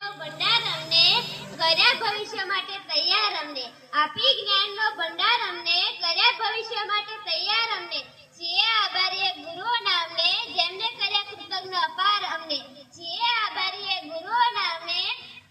ભંડાર અમને કર્યા ભવિષ્ય માટે તૈયાર અમને આપી જ્ઞાનનો ભંડાર અમને કર્યા ભવિષ્ય માટે તૈયાર અમને છીએ આભારી એ ગુરુઓના અમને જેમને કર્યા કૃતજ્ઞ અપાર અમને છીએ આભારી એ ગુરુઓના અમને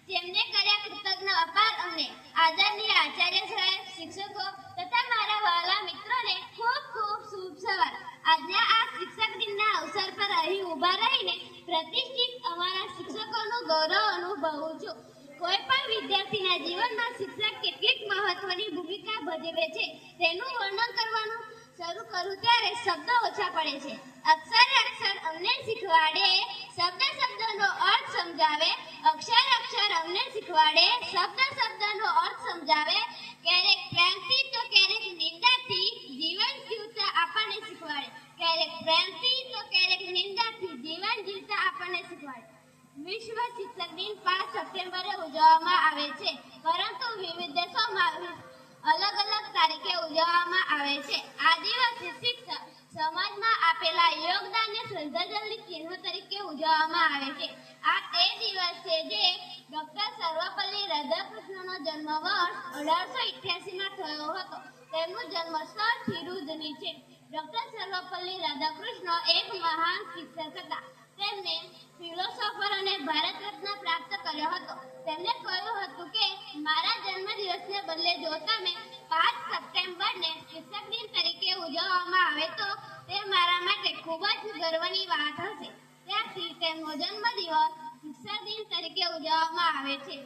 જેમને કર્યા કૃતજ્ઞ અપાર અમને આદરણીય આચાર્ય સાહેબ શિક્ષકો તથા મારા વહાલા મિત્રોને ખૂબ ખૂબ શુભ સવાર આજના આ શિક્ષક દિનના અવસર પર અહીં ઊભા રહીને પ્રતિષ્ઠિત અમારા શિક્ષકોનું ગૌરવ અનુભવું છું કોઈ પણ વિદ્યાર્થીના જીવનમાં શિક્ષક કેટલીક મહત્વની ભૂમિકા ભજવે છે તેનું વર્ણન કરવાનું શરૂ કરું ત્યારે શબ્દો ઓછા પડે છે અક્ષર અક્ષર અમને શીખવાડે શબ્દ શબ્દનો અર્થ સમજાવે અક્ષર અક્ષર અમને શીખવાડે શબ્દ શબ્દનો અર્થ સમજાવે ક્યારેક પ્રેમથી તો ક્યારેક નિંદાથી જીવન જીવતા આપણને શીખવાડે ક્યારેક પ્રેમથી તો ક્યારેક નિંદાથી જીવન જીવતા આપણને શીખવાડે વિશ્વ શિક્ષક દિન 5 સપ્ટેમ્બરે ઉજવવામાં આવે છે પરંતુ વિવિધ દેશોમાં અલગ અલગ તારીખે ઉજવવામાં આવે છે આ દિવસે શિક્ષક સમાજમાં આપેલા યોગદાનને શ્રદ્ધાંજલિ ચિહ્ન તરીકે ઉજવવામાં આવે છે આ તે દિવસ છે જે ડોક્ટર સર્વપલ્લી રાધાકૃષ્ણનો જન્મ વર્ષ 1888માં થયો હતો તેમનું જન્મ સ્થળ થિરુધની છે ડોક્ટર સર્વપલ્લી રાધાકૃષ્ણ એક મહાન શિક્ષક હતા તેમને ફિલોસોફર અને ભારત રત્ન પ્રાપ્ત કર્યો હતો તેમણે કહ્યું હતું કે મારા જન્મદિવસને બદલે જો તમે 5 સપ્ટેમ્બરને શિક્ષક દિન તરીકે ઉજવવામાં આવે તો તે મારા માટે ખૂબ જ ગર્વની વાત હશે ત્યારથી તેમનો જન્મદિવસ શિક્ષક દિન તરીકે ઉજવવામાં આવે છે